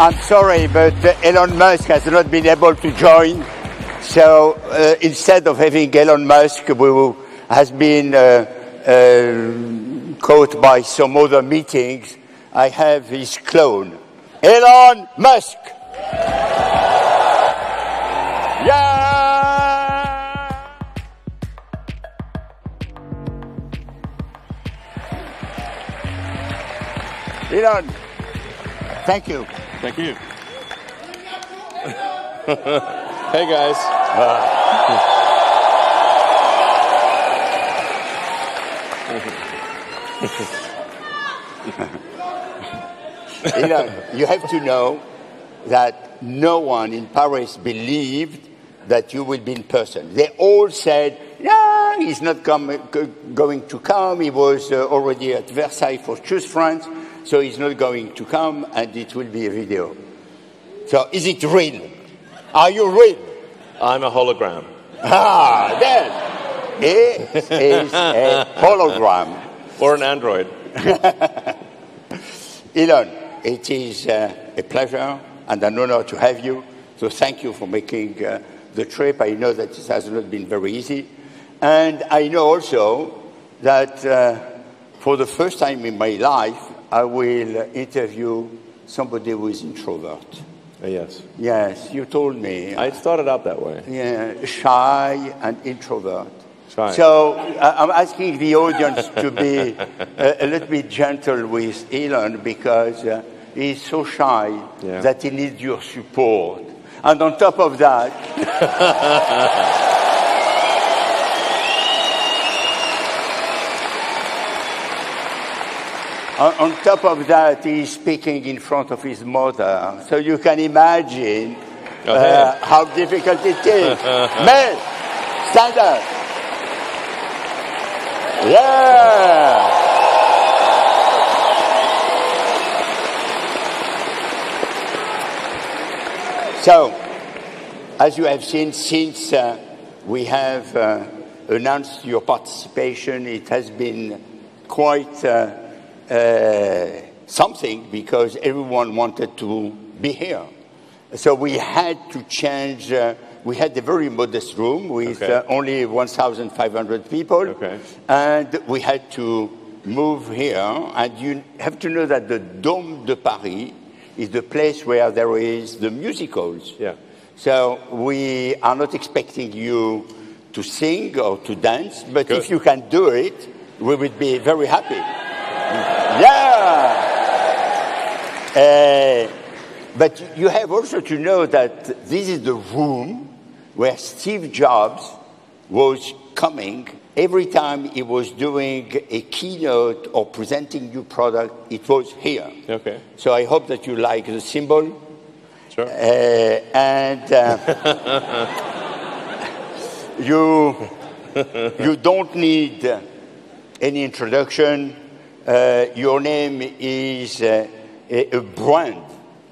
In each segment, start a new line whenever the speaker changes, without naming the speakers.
I'm sorry, but Elon Musk has not been able to join. So instead of having Elon Musk, who has been caught by some other meetings, I have his clone, Elon Musk. Yeah! Elon, thank you.
Thank you. Hey, guys.
Elon, you have to know that no one in Paris believed that you will be in person. They all said, no, he's not going to come. He was already at Versailles for Choose France, so he's not going to come, and it will be a video. So is it real? Are you real?
I'm a hologram.
Ah, then it is a hologram.
Or an android.
Elon, it is a pleasure and an honor to have you. So thank you for making the trip. I know that it has not been very easy. And I know also that for the first time in my life, I will interview somebody who is introvert.
Yes.
Yes, you told me.
I started out that way.
Yeah, shy and introvert.
Shy.
So I'm asking the audience to be a little bit gentle with Elon because he's so shy that he needs your support. And on top of that, on top of that, he's speaking in front of his mother. So you can imagine how difficult it is. Mel, stand up. Yeah. So, as you have seen, since we have announced your participation, it has been quite something because everyone wanted to be here. So we had to change. We had a very modest room with only 1,500 people, and we had to move here. And you have to know that the Dôme de Paris is the place where there is the musicals.
Yeah.
So we are not expecting you to sing or to dance, but if you can do it, we would be very happy. Yeah. But you have also to know that this is the room where Steve Jobs was coming. Every time he was doing a keynote or presenting new product, it was here.
Okay.
So I hope that you like the symbol.
Sure.
And you don't need any introduction. Your name is a brand.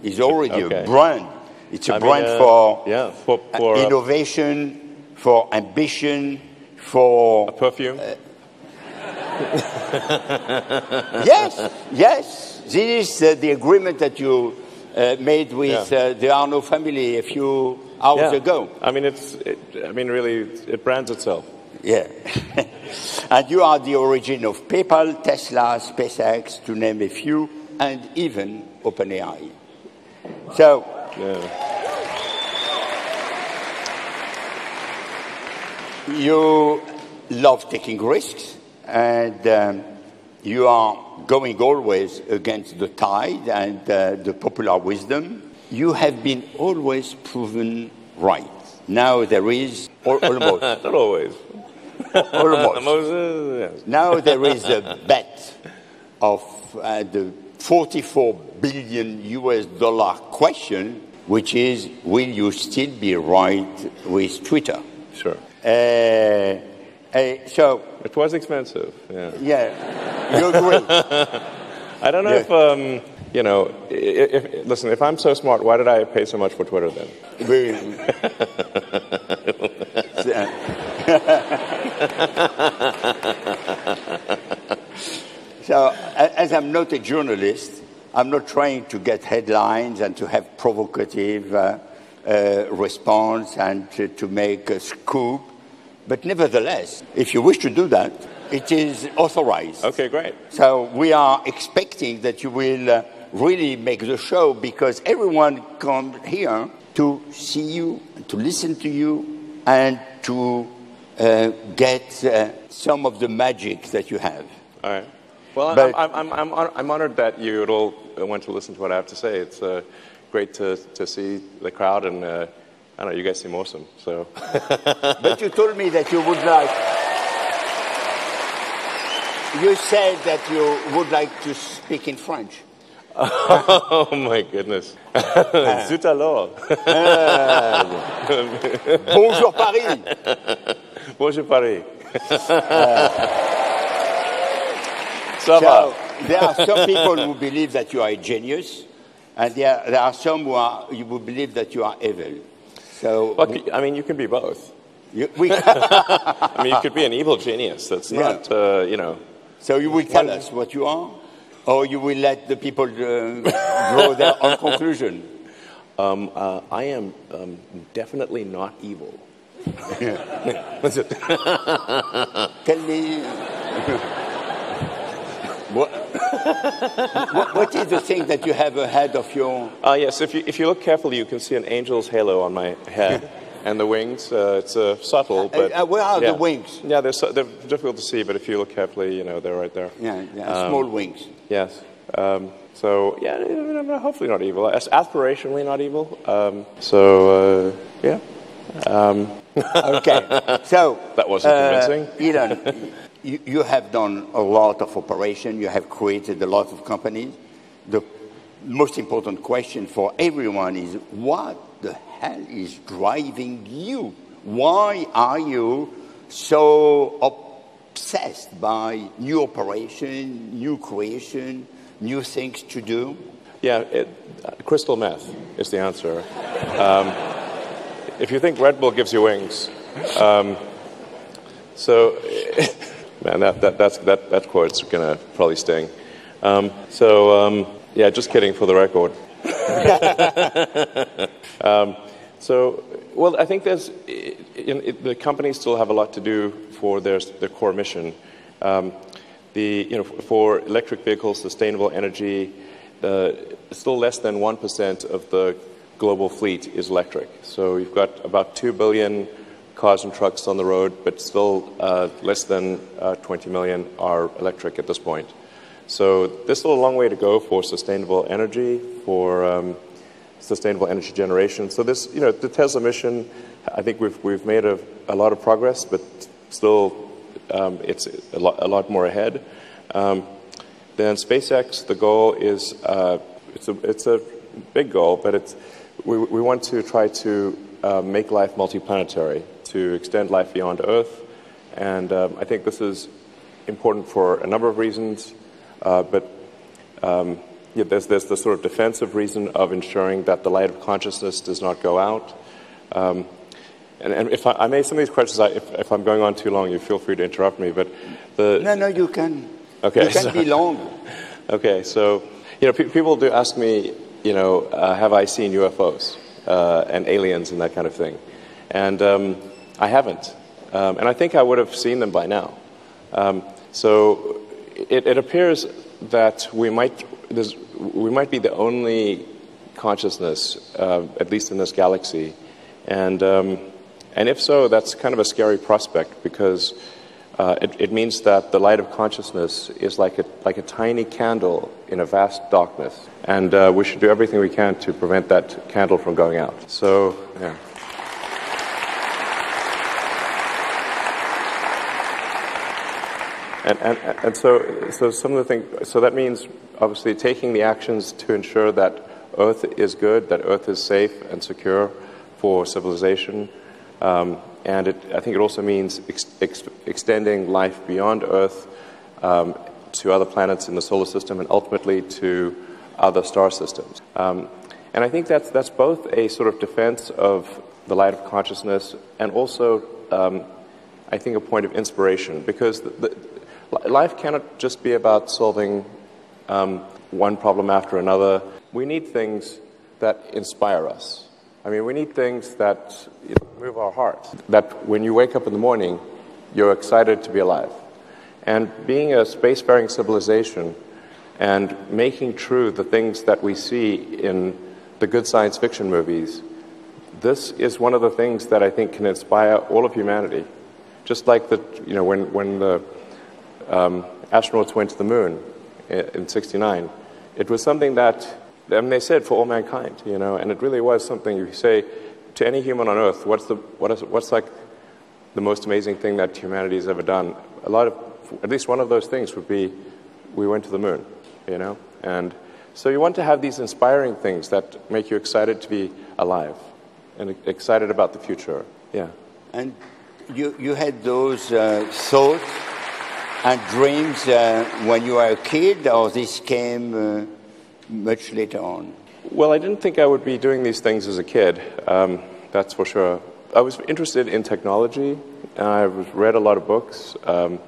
It's already a brand. It's a brand for innovation, for ambition, for...
A perfume?
Yes. This is the agreement that you made with the Arnault family a few hours ago.
I mean, really, it brands itself.
Yeah. And you are the origin of PayPal, Tesla, SpaceX, to name a few, and even OpenAI. So, you love taking risks, and you are going always against the tide and the popular wisdom. You have been always proven right. Now there is, almost.
Not always.
Almost. Now there is a bet of the $44 billion question, which is, will you still be right with Twitter?
Sure.
So
it was expensive.
Yeah, you agree.
I don't know if listen, if I'm so smart, why did I pay so much for Twitter then?
So, as I'm not a journalist, I'm not trying to get headlines and to have provocative response and to make a scoop. But nevertheless, if you wish to do that, it is authorized.
Okay, great.
So we are expecting that you will really make the show, because everyone comes here to see you, to listen to you, and to get some of the magic that you have.
All right. Well, I'm honored that you all want to listen to what I have to say. It's great to see the crowd, and I don't know, you guys seem awesome. So.
But you told me that you would like. You said that you would like to speak in French.
Oh my goodness. Zut alors.
Bonjour Paris.
Bonjour Paris.
So, there are some people who believe that you are a genius, and there are some who believe that you are evil. So,
well, I mean, you can be both. I mean, you could be an evil genius. That's not, you know.
So you will tell us what you are, or you will let the people draw their own conclusion?
I am definitely not evil. What's it?
Tell me. What is the thing that you have ahead of your...
Yes, if you look carefully, you can see an angel's halo on my head. And the wings, it's subtle, but...
where are the wings?
Yeah, they're difficult to see, but if you look carefully, you know, they're right there.
Yeah, small wings.
Yes. So, yeah, hopefully not evil. Aspirationally not evil. Yeah.
Okay. So...
That wasn't convincing.
Elon, you have done a lot of operation. You have created a lot of companies. The most important question for everyone is, what the hell is driving you? Why are you so obsessed by new operation, new creation, new things to do?
Yeah, crystal meth is the answer. If you think Red Bull gives you wings, so man, that quote's gonna probably sting. Yeah, just kidding for the record. Well, I think the companies still have a lot to do for their core mission. For electric vehicles, sustainable energy, still less than 1% of the global fleet is electric. So you've got about 2 billion cars and trucks on the road, but still less than 20 million are electric at this point. So there's still a long way to go for sustainable energy, for sustainable energy generation. So this, the Tesla mission, I think we've made a lot of progress, but still it's a lot more ahead. Then SpaceX, the goal is it's a big goal, but we want to try to make life multiplanetary, to extend life beyond Earth, and I think this is important for a number of reasons. There's the sort of defensive reason of ensuring that the light of consciousness does not go out. And if I may, some of these questions, if I'm going on too long, you feel free to interrupt me. But
No, you can.
Okay,
you can be long.
Okay, so people do ask me, have I seen UFOs and aliens and that kind of thing, and I haven't, and I think I would have seen them by now. So it appears that we might be the only consciousness, at least in this galaxy, and if so, that's kind of a scary prospect, because it means that the light of consciousness is like a tiny candle in a vast darkness, and we should do everything we can to prevent that candle from going out. So, yeah. And so some of the things. So that means obviously taking the actions to ensure that Earth is good, that Earth is safe and secure for civilization. And I think it also means extending life beyond Earth to other planets in the solar system, and ultimately to other star systems. And I think that's both a sort of defense of the light of consciousness, and also I think a point of inspiration, because life cannot just be about solving one problem after another. We need things that inspire us. I mean, we need things that move our hearts, that when you wake up in the morning, you're excited to be alive. And being a spacefaring civilization and making true the things that we see in the good science fiction movies, this is one of the things that I think can inspire all of humanity. Just like when the astronauts went to the moon in '69, it was something that, they said for all mankind, and it really was something you say to any human on Earth. What's like the most amazing thing that humanity has ever done? At least one of those things would be, we went to the moon, and so you want to have these inspiring things that make you excited to be alive and excited about the future. Yeah.
And you had those thoughts and dreams when you were a kid, or this came much later on?
Well, I didn't think I would be doing these things as a kid, that's for sure. I was interested in technology, and I read a lot of books,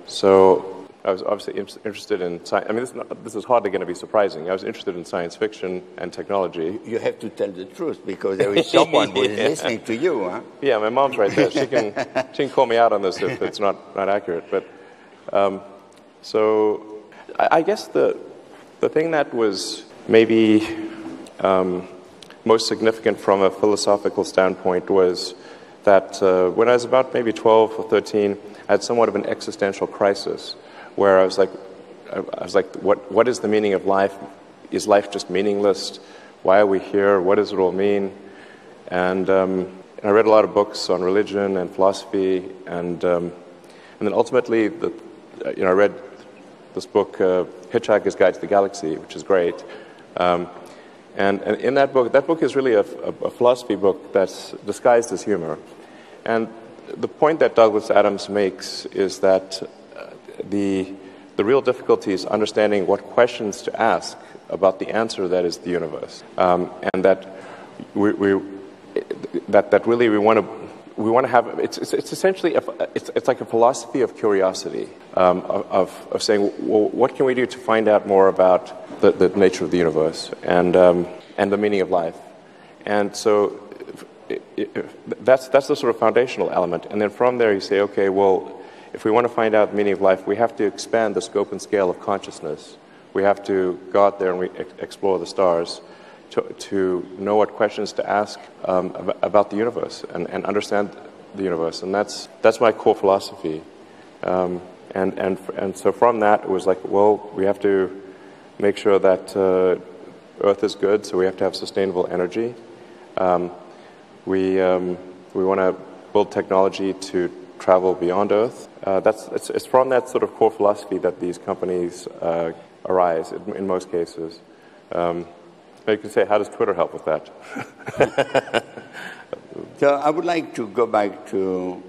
so I was obviously interested in science. I mean, this is hardly going to be surprising. I was interested in science fiction and technology.
You have to tell the truth, because there is someone who is listening to you, huh?
Yeah, my mom's right there. She can call me out on this if it's not accurate. But so I guess the thing that was maybe most significant from a philosophical standpoint was that when I was about maybe 12 or 13, I had somewhat of an existential crisis, where I was like, what is the meaning of life? Is life just meaningless? Why are we here? What does it all mean? And I read a lot of books on religion and philosophy, and then ultimately, I read this book, Hitchhiker's Guide to the Galaxy, which is great. And in that book is really a philosophy book that's disguised as humor. And the point that Douglas Adams makes is that the real difficulty is understanding what questions to ask about the answer that is the universe, and that that really we want to have. It's essentially it's like a philosophy of curiosity, of saying, well, what can we do to find out more about the nature of the universe and the meaning of life, and so that's the sort of foundational element. And then from there you say, okay, well, if we want to find out the meaning of life, we have to expand the scope and scale of consciousness. We have to go out there and explore the stars to know what questions to ask about the universe and understand the universe. And that's my core philosophy. And so from that, it was like, well, we have to make sure that Earth is good, so we have to have sustainable energy. We want to build technology to travel beyond Earth. It's from that sort of core philosophy that these companies arise in most cases. You can say, how does Twitter help with that?
So I would like to go back to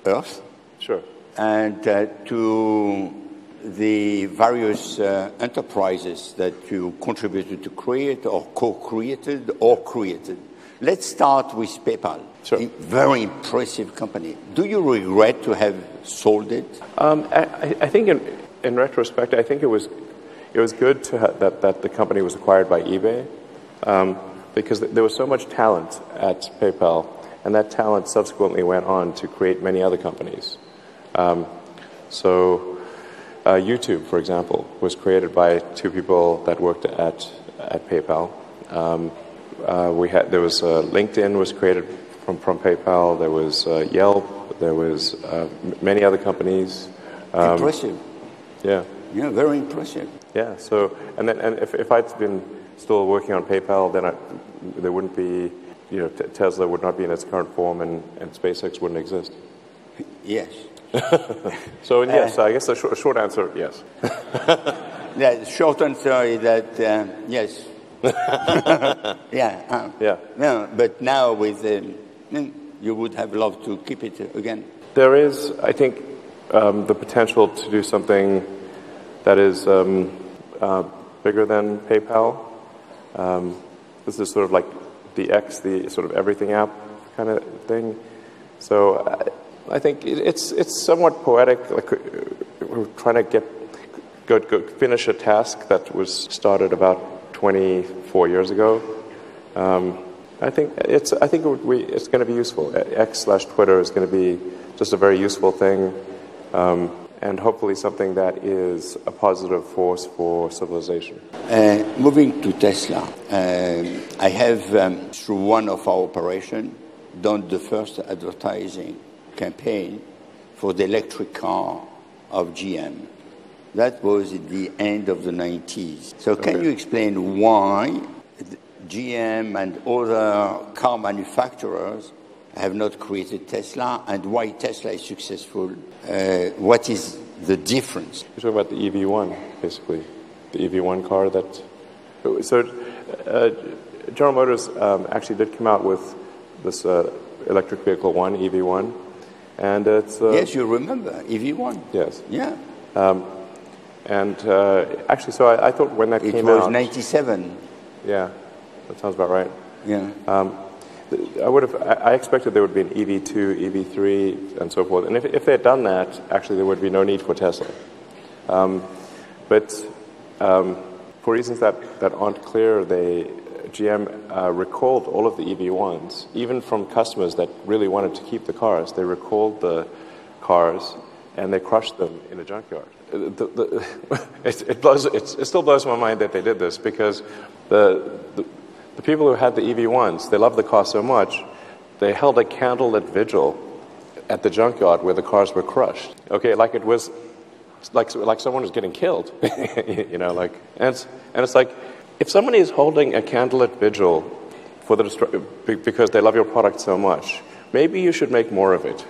Earth.
Sure.
And to the various enterprises that you contributed to create or co-created or created. Let's start with PayPal.
Sure.
A very impressive company. Do you regret to have sold it?
I think in retrospect, I think it was good that the company was acquired by eBay, because there was so much talent at PayPal, and that talent subsequently went on to create many other companies. So YouTube, for example, was created by two people that worked at PayPal. There was LinkedIn was created from PayPal. There was Yelp. There was many other companies.
Impressive.
Yeah.
Yeah, very impressive.
Yeah. So, and if I'd been still working on PayPal, then there wouldn't be, Tesla would not be in its current form, and SpaceX wouldn't exist.
Yes.
So yes, I guess the short answer, yes.
Yeah, the short answer is that yes. Yeah.
Yeah.
No, but now with you would have loved to keep it again.
There is, I think, the potential to do something that is bigger than PayPal. This is sort of like the X, the sort of everything app kind of thing. So I think it's somewhat poetic. Like we're trying to go finish a task that was started about 24 years ago. I think it's going to be useful. X/Twitter is going to be just a very useful thing, and hopefully something that is a positive force for civilization.
Moving to Tesla, I have, through one of our operations, done the first advertising campaign for the electric car of GM. That was at the end of the 90s. So can you explain why GM and other car manufacturers have not created Tesla, and why Tesla is successful? What is the difference?
You're talking about the EV1, basically. The EV1 car that... So General Motors actually did come out with this electric vehicle one, EV1. And it's...
yes, you remember, EV1.
Yes.
Yeah.
Actually, so I thought when that came out...
It was 97.
Yeah, that sounds about right.
Yeah.
I expected there would be an EV2, EV3, and so forth. And if they had done that, actually there would be no need for Tesla. But for reasons that aren't clear, GM recalled all of the EV1s, even from customers that really wanted to keep the cars. They recalled the cars and they crushed them in a junkyard. It still blows my mind that they did this, because the people who had the EV1s, they loved the car so much, they held a candlelit vigil at the junkyard where the cars were crushed. Okay, like it was like someone was getting killed, you know, like, and it's like, if somebody is holding a candlelit vigil for because they love your product so much, maybe you should make more of it.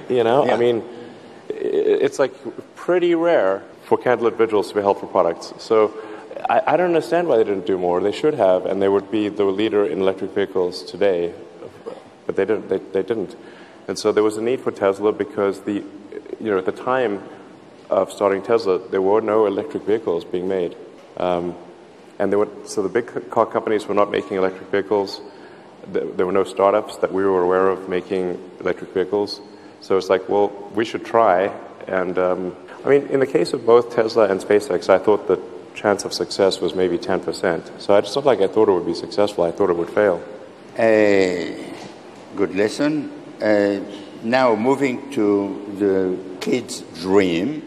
You know, yeah. I mean, it's like pretty rare for candlelit vigils to be held for products. So I don't understand why they didn't do more. They should have, and they would be the leader in electric vehicles today, but they didn't. And so there was a need for Tesla because at the time of starting Tesla, there were no electric vehicles being made. So the big car companies were not making electric vehicles. There were no startups that we were aware of making electric vehicles. So it's like, well, we should try. And I mean, in the case of both Tesla and SpaceX, I thought the chance of success was maybe 10%. So it's not like I thought it would be successful. I thought it would fail.
Good lesson. Now moving to the kid's dream,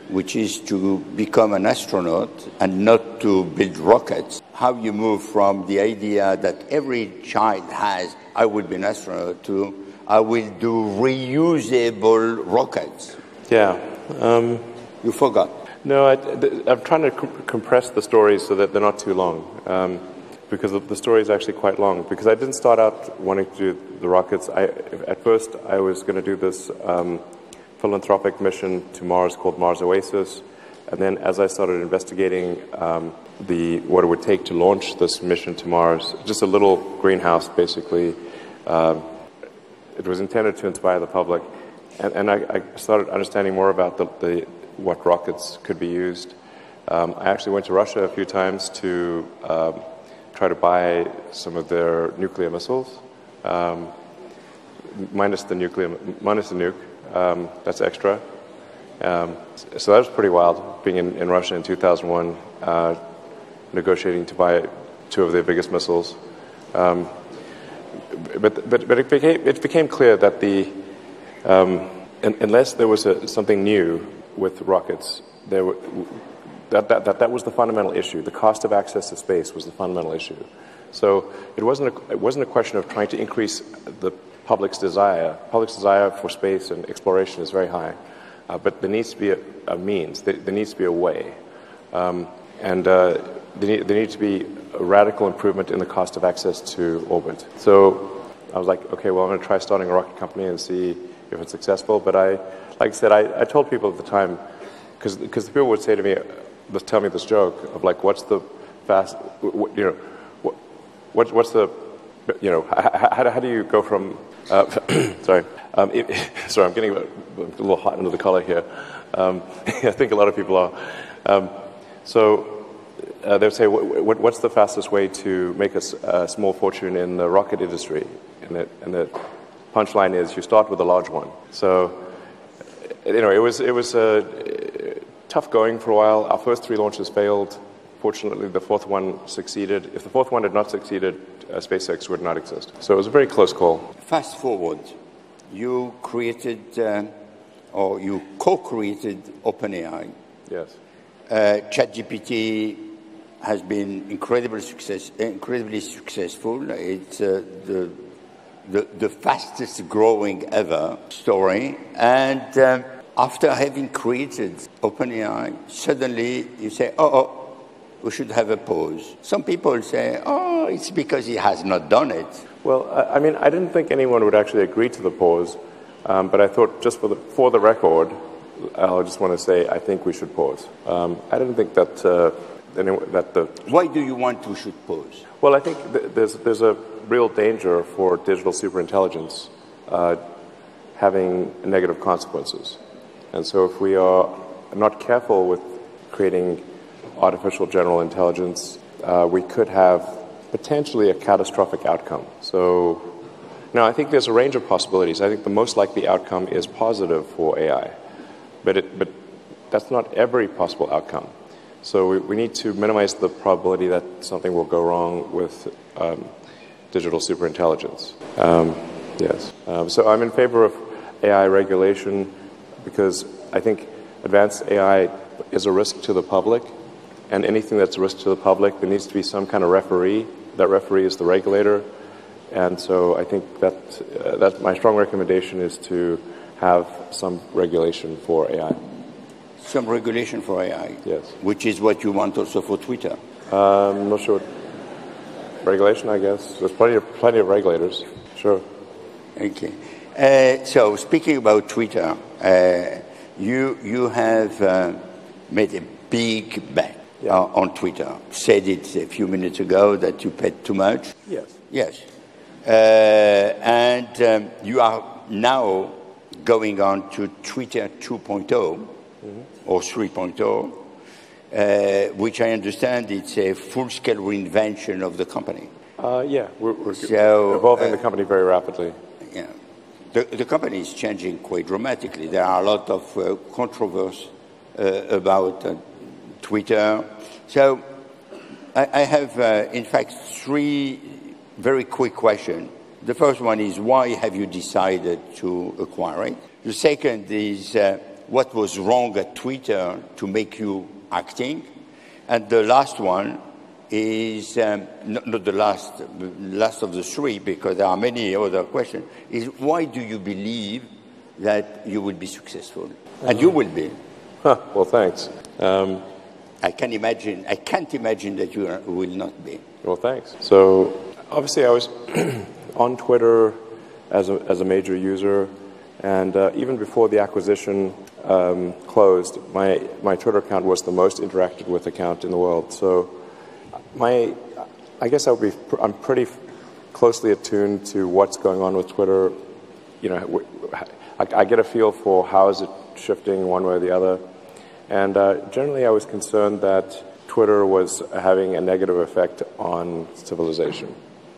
which is to become an astronaut and not to build rockets. How you move from the idea that every child has, I will be an astronaut, to I will do reusable rockets.
Yeah.
You forgot.
No, I'm trying to compress the stories so that they're not too long, because the story is actually quite long. Because I didn't start out wanting to do the rockets. At first, I was going to do this philanthropic mission to Mars called Mars Oasis. And then as I started investigating what it would take to launch this mission to Mars, just a little greenhouse, basically, it was intended to inspire the public. And I started understanding more about what rockets could be used. I actually went to Russia a few times to try to buy some of their nuclear missiles, minus the nuke. That's extra. So that was pretty wild, being in Russia in 2001, negotiating to buy 2 of their biggest missiles. But it became clear that unless there was something new with rockets, that was the fundamental issue. The cost of access to space was the fundamental issue. So it wasn't a question of trying to increase the public's desire. Public's desire for space and exploration is very high, but there needs to be a means. There needs to be a way, and there needs to be a radical improvement in the cost of access to orbit. So I was like, okay, well, I'm going to try starting a rocket company and see if it's successful. But like I said, I told people at the time, because the people would say to me, tell me this joke of like, what's the fast, what's the, how do you go from, sorry, I'm getting a little hot under the collar here. I think a lot of people are. They would say, what's the fastest way to make a small fortune in the rocket industry? And the punchline is, you start with a large one. So, it was tough going for a while. Our first 3 launches failed. Fortunately, the 4th one succeeded. If the 4th one had not succeeded, SpaceX would not exist. So it was a very close call.
Fast forward, you created, or you co-created OpenAI.
Yes.
ChatGPT has been incredibly successful. It's the fastest growing ever story. And after having created OpenAI, suddenly you say, we should have a pause. Some people say, it's because he has not done it.
Well, I mean, I didn't think anyone would actually agree to the pause, but I thought just for the record, I just want to say I think we should pause. I didn't think that
Why do you want we should pause?
Well, I think there's a real danger for digital superintelligence having negative consequences. And so if we are not careful with creating artificial general intelligence, we could have potentially a catastrophic outcome. So now I think there's a range of possibilities. I think the most likely outcome is positive for AI, but that's not every possible outcome. So we need to minimize the probability that something will go wrong with digital superintelligence. Yes. So I'm in favor of AI regulation because I think advanced AI is a risk to the public, and anything that's a risk to the public, there needs to be some kind of referee. That referee is the regulator, and so I think that my strong recommendation is to have some regulation for AI.
Some regulation for AI?
Yes.
Which is what you want also for Twitter?
I'm not sure. Regulation, I guess. There's plenty of regulators. Sure.
Okay. So speaking about Twitter, you have made a big bet on Twitter. Said it a few minutes ago that you paid too much.
Yes.
Yes. And you are now going on to Twitter 2.0 or 3.0, which I understand it's a full-scale reinvention of the company.
Yeah, we're evolving the company very rapidly.
Yeah. The company is changing quite dramatically. There are a lot of controversy about Twitter. So I have, in fact, 3 very quick questions. The first one is, why have you decided to acquire it? The second is, what was wrong at Twitter to make you acting? And the last one is, not the last of the 3, because there are many other questions, is why do you believe that you will be successful? And you will be.
Well, thanks.
I can't imagine that you will not be.
Well, thanks. So obviously I was on Twitter as a major user, and even before the acquisition closed, my Twitter account was the most interacted with account in the world. So I guess I'm pretty closely attuned to what's going on with Twitter. You know, I get a feel for how is it shifting one way or the other. And generally I was concerned that Twitter was having a negative effect on civilization,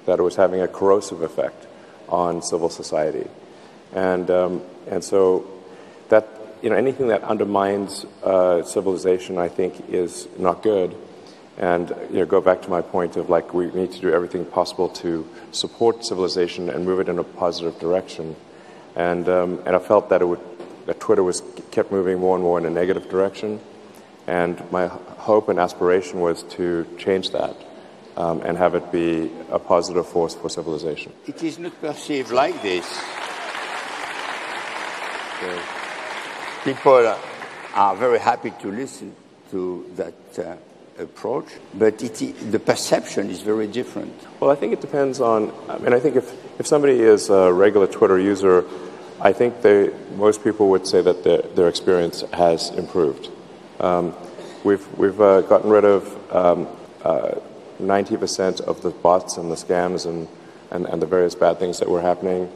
that it was having a corrosive effect on civil society. And so that, you know, anything that undermines civilization, I think, is not good. And, you know, go back to my point of, like, we need to do everything possible to support civilization and move it in a positive direction. And I felt that that Twitter kept moving more and more in a negative direction. And my hope and aspiration was to change that and have it be a positive force for civilization.
It is not perceived like this. So people are very happy to listen to that approach, but the perception is very different.
Well, I think it depends on, I mean, I think if somebody is a regular Twitter user, I think most people would say that their experience has improved. We've gotten rid of 90% of the bots and the scams and the various bad things that were happening.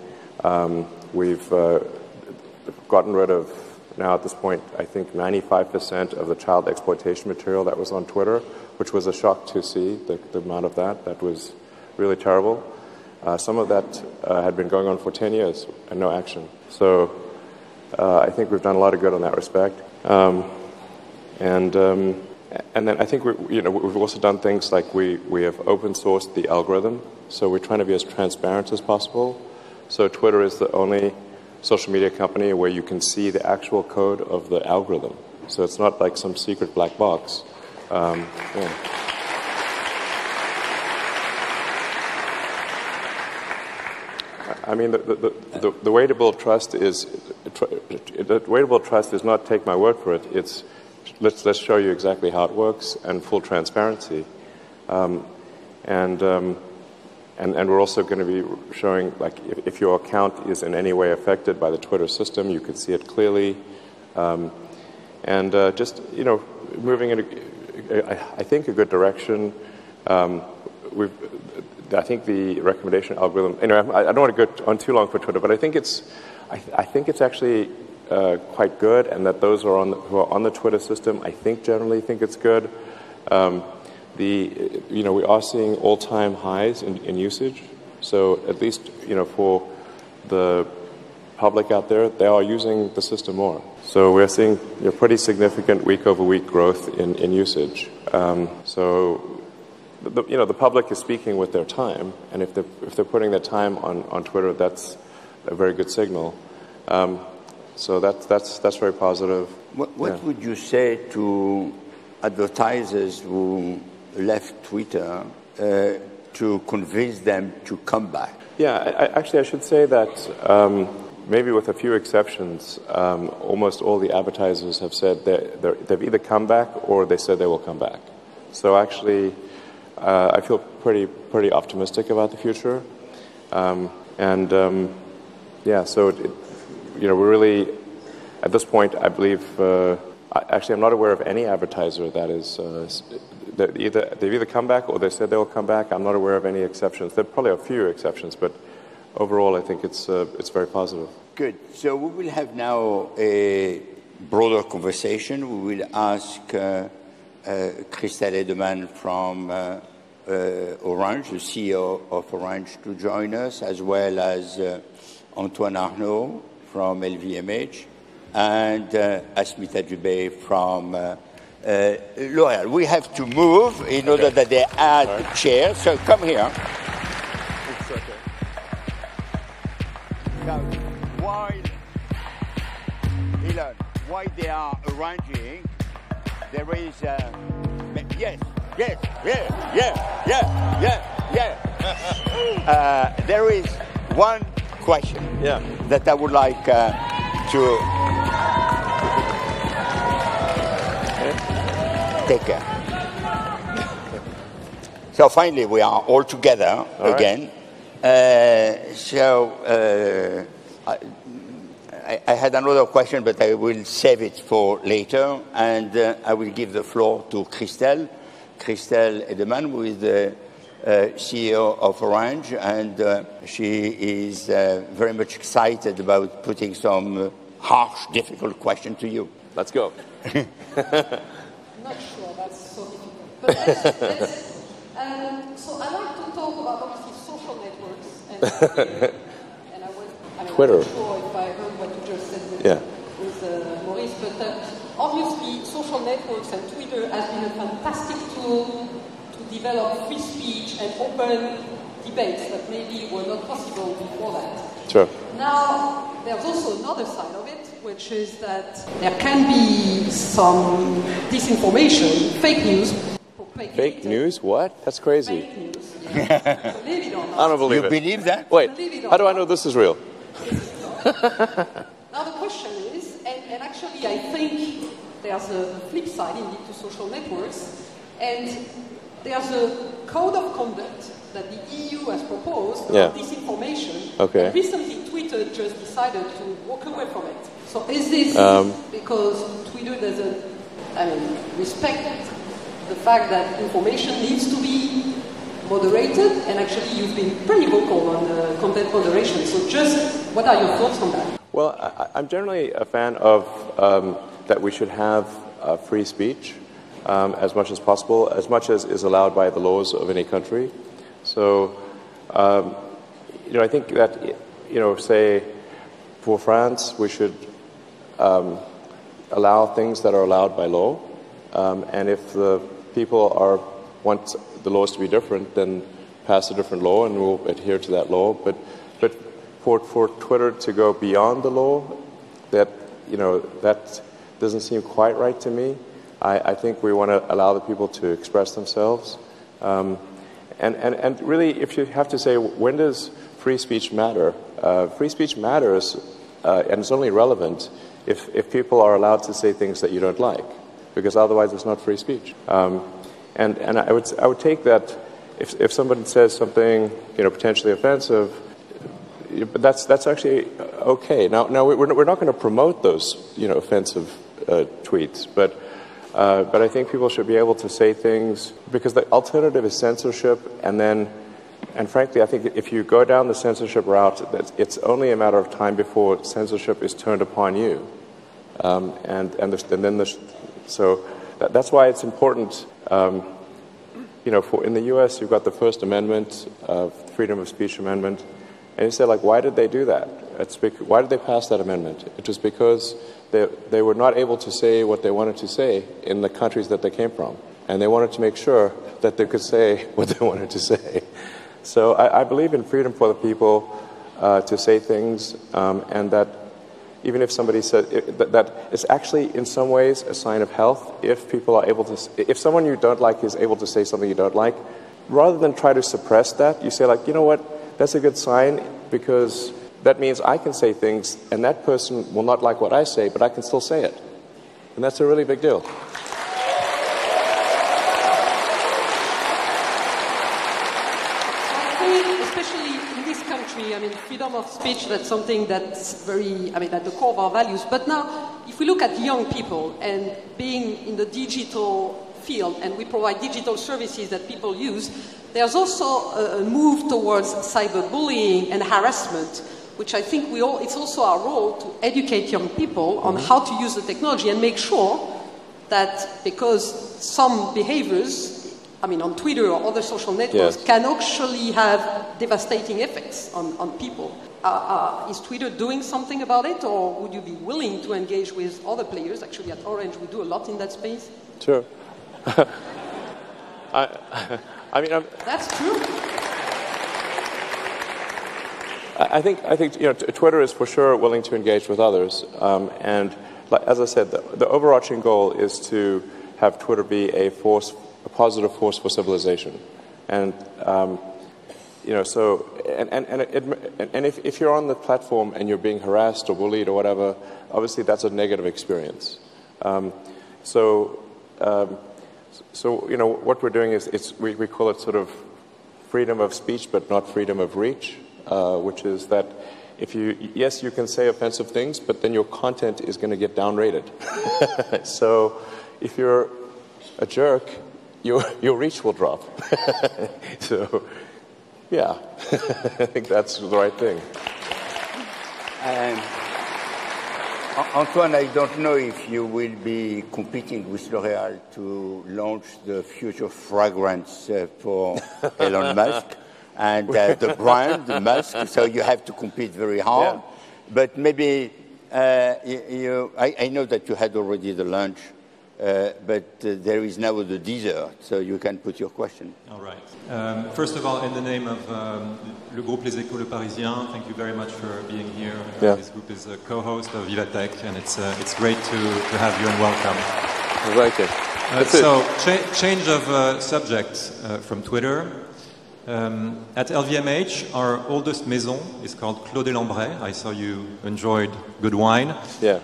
We've gotten rid of, now at this point, I think 95% of the child exploitation material that was on Twitter, which was a shock to see, the amount of that. That was really terrible. Some of that had been going on for 10 years and no action. So I think we've done a lot of good in that respect. And then I think we've also done things like we have open sourced the algorithm, so we're trying to be as transparent as possible. So Twitter is the only social media company where you can see the actual code of the algorithm. So it's not like some secret black box. Yeah. I mean, the way to build trust is not take my word for it. It's let's show you exactly how it works and full transparency, and we're also going to be showing, like, if your account is in any way affected by the Twitter system, you can see it clearly, and just moving in I think a good direction. I think the recommendation algorithm. Anyway, I don't want to go on too long for Twitter, but I think it's actually quite good, and that those who are on the Twitter system, I think generally think it's good. We are seeing all-time highs in usage, so at least for the public out there, they are using the system more. So we're seeing pretty significant week-over-week growth in usage. So. The public is speaking with their time, and if they're putting their time on Twitter, that's a very good signal. So that's very positive.
What would you say to advertisers who left Twitter to convince them to come back?
Yeah, I should say that maybe with a few exceptions, almost all the advertisers have said they've either come back or they said they will come back. So actually. I feel pretty optimistic about the future, so we're really at this point. I believe actually I'm not aware of any advertiser that is they've either come back or they said they will come back. I'm not aware of any exceptions. There are probably a few exceptions, but overall I think it's very positive.
Good. So we will have now a broader conversation. We will ask Christelle Edeman from Orange, the CEO of Orange, to join us, as well as Antoine Arnaud from LVMH and Asmita Dubey from L'Oréal. We have to move in order that they add chairs, so come here. It's okay. Now, while they are arranging, there is there is one question that I would like to take care. So finally, we are all together again. I had another question, but I will save it for later, and I will give the floor to Christelle Edeman, who is the CEO of Orange, and she is very much excited about putting some harsh, difficult question to you.
Let's go.
I'm not sure that's so difficult. But so I like to talk about, obviously, social networks and Twitter. I'm
Twitter.
not sure if I heard what you just said with Maurice, but obviously social networks and Twitter has been a fantastic tool to develop free speech and open debates that maybe were not possible before that.
Sure.
Now, there's also another side of it, which is that there can be some disinformation, fake news.
Fake news? What? That's crazy.
Fake news. Yeah. Believe it or not.
I don't believe
it. You believe that?
Wait, how do I know this is real?
Now the question is, and actually I think there's a flip side indeed to social networks, and there's a code of conduct that the EU has proposed on disinformation.
Okay.
And recently Twitter just decided to walk away from it. So is this because Twitter doesn't respect the fact that information needs to be moderated, and actually you've been pretty vocal on content moderation. So just what are your thoughts on that?
Well, I'm generally a fan of that we should have free speech as much as possible, as much as is allowed by the laws of any country. So, I think that, say, for France, we should allow things that are allowed by law. And if the people want the laws to be different, then pass a different law and we'll adhere to that law. But for Twitter to go beyond the law, that doesn't seem quite right to me. I think we want to allow the people to express themselves. And really, if you have to say, when does free speech matter? Free speech matters, and it's only relevant if people are allowed to say things that you don't like, because otherwise it's not free speech. And I would take that if somebody says something potentially offensive, but that's actually okay. Now we're not going to promote those offensive tweets, but I think people should be able to say things, because the alternative is censorship, and frankly, I think if you go down the censorship route, it's only a matter of time before censorship is turned upon you. So that's why it's important. In the U.S., you've got the First Amendment, Freedom of Speech Amendment, and you say, why did they do that? Why did they pass that amendment? It was because they were not able to say what they wanted to say in the countries that they came from, and they wanted to make sure that they could say what they wanted to say. So I believe in freedom for the people to say things, and that even if somebody said that it's actually in some ways a sign of health if people are able to, if someone you don't like is able to say something you don't like, rather than try to suppress that, you say you know what, that's a good sign, because that means I can say things and that person will not like what I say, but I can still say it. And that's a really big deal.
Freedom of speech, that's something that's very, at the core of our values. But now, if we look at young people and being in the digital field, and we provide digital services that people use, there's also a move towards cyberbullying and harassment, which I think it's also our role to educate young people on how to use the technology and make sure that, because some behaviors, on Twitter or other social networks, can actually have devastating effects on people. Is Twitter doing something about it, or would you be willing to engage with other players? Actually, at Orange, we do a lot in that space.
Sure.
That's true.
I think Twitter is for sure willing to engage with others, and as I said, the overarching goal is to have Twitter be a positive force for civilization, and if you're on the platform and you're being harassed or bullied or whatever, obviously that's a negative experience. So what we're doing is we call it sort of freedom of speech, but not freedom of reach, which is that you can say offensive things, but then your content is going to get downrated. So if you're a jerk, your reach will drop. So, yeah, I think that's the right thing.
Antoine, I don't know if you will be competing with L'Oréal to launch the future fragrance for Elon Musk and the brand, Musk, so you have to compete very hard. Yeah. But maybe, I know that you had already the lunch, but there is now the dessert, so you can put your question.
All right. First of all, in the name of Le Groupe Les Échos Le Parisien, thank you very much for being here. This group is a co-host of Vivatech, and it's great to have you and welcome.
I like it.
Change of subject from Twitter. At LVMH, our oldest maison is called Clos des Lambrais. I saw you enjoyed good wine.
Yeah.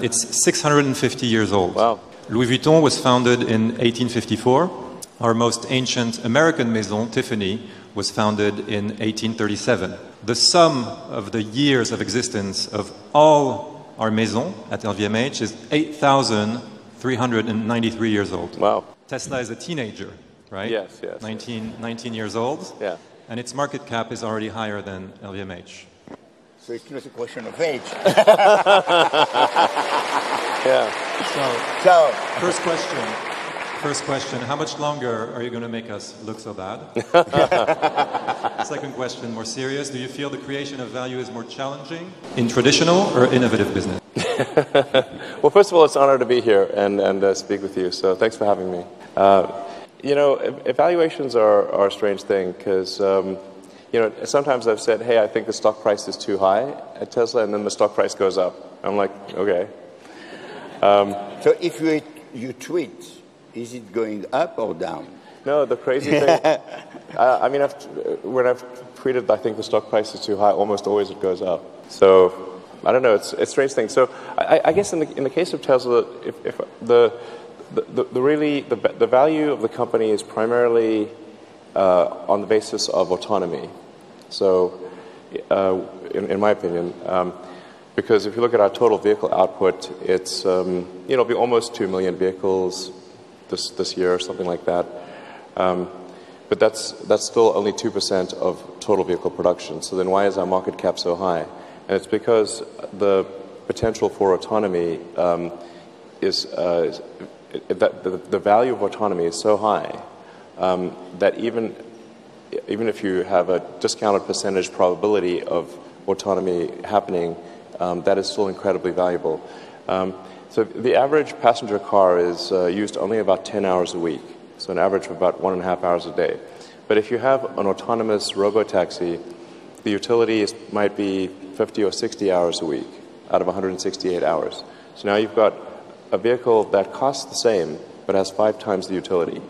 It's 650 years old.
Wow.
Louis Vuitton was founded in 1854. Our most ancient American maison, Tiffany, was founded in 1837. The sum of the years of existence of all our maisons at LVMH is 8,393 years old.
Wow.
Tesla is a teenager, right?
Yes.
19 years old.
Yeah.
And its market cap is already higher than LVMH.
So it's not a question of age.
Yeah. So first question, how much longer are you going to make us look so bad? Second question, more serious, do you feel the creation of value is more challenging in traditional or innovative business?
Well, first of all, it's an honor to be here and speak with you. So thanks for having me. You know, evaluations are a strange thing because, you know, sometimes I've said, hey, I think the stock price is too high at Tesla, and then the stock price goes up. I'm like, okay.
So if you tweet, is it going up or down?
No, the crazy thing, I mean, when I've tweeted, I think the stock price is too high, almost always it goes up. So, I don't know, it's a strange thing. So, I guess in the case of Tesla, if the value of the company is primarily on the basis of autonomy. So, in my opinion, because if you look at our total vehicle output, it's you know, it'll be almost 2 million vehicles this year or something like that. But that's still only 2% of total vehicle production. So then why is our market cap so high? And it's because the potential for autonomy is the value of autonomy is so high that even if you have a discounted percentage probability of autonomy happening, that is still incredibly valuable. So the average passenger car is used only about 10 hours a week. So an average of about 1.5 hours a day. But if you have an autonomous robo-taxi, the utility might be 50 or 60 hours a week out of 168 hours. So now you've got a vehicle that costs the same but has 5 times the utility.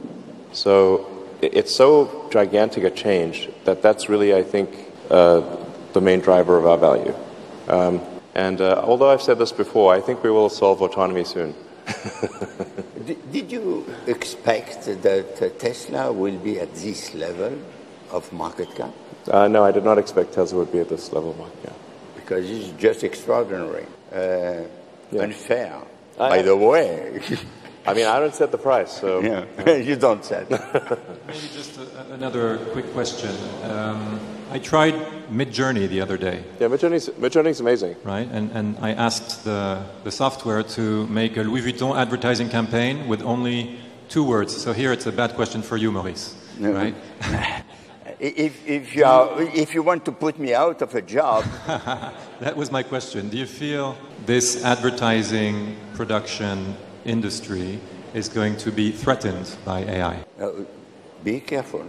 So it's so gigantic a change that's really, I think, the main driver of our value. And although I've said this before, I think we will solve autonomy soon.
Did you expect that Tesla will be at this level of market cap?
No, I did not expect Tesla would be at this level of market cap.
Because it's just extraordinary. Unfair, by the way.
I mean, I don't set the price, so...
Yeah, you don't set.
Maybe just another quick question. I tried Midjourney the other day.
Yeah, Midjourney's amazing.
Right, and I asked the software to make a Louis Vuitton advertising campaign with only 2 words. So here it's a bad question for you, Maurice. No. Right?
If you want to put me out of a job...
That was my question. Do you feel this advertising production industry is going to be threatened by AI?
Be careful.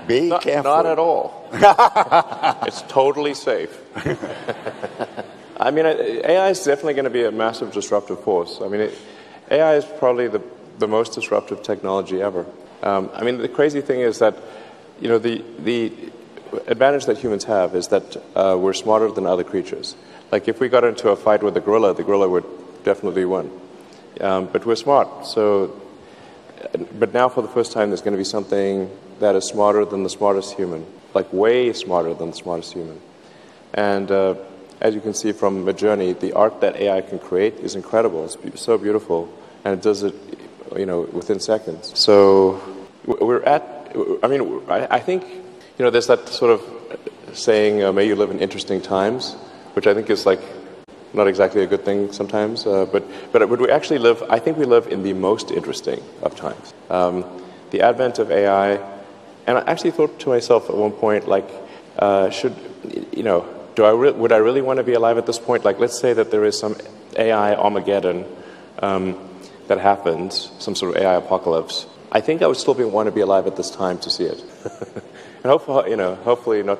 Be careful.
Not at all. It's totally safe. I mean, AI is definitely going to be a massive disruptive force. I mean, AI is probably the most disruptive technology ever. I mean, the crazy thing is that, you know, the advantage that humans have is that we're smarter than other creatures. Like, if we got into a fight with the gorilla would definitely win. But we're smart, so... But now, for the first time, there's going to be something that is smarter than the smartest human, like way smarter than the smartest human. And as you can see from Midjourney, the art that AI can create is incredible. It's so beautiful, and it does it, you know, within seconds. So we're at. I mean, I think, you know, there's that sort of saying, "May you live in interesting times," which I think is like not exactly a good thing sometimes, but we actually live, I think we live in the most interesting of times. The advent of AI, and I actually thought to myself at one point, like, you know, would I really want to be alive at this point? Like, let's say that there is some AI Armageddon that happens, some sort of AI apocalypse. I think I would still want to be alive at this time to see it. And hopefully, you know, hopefully not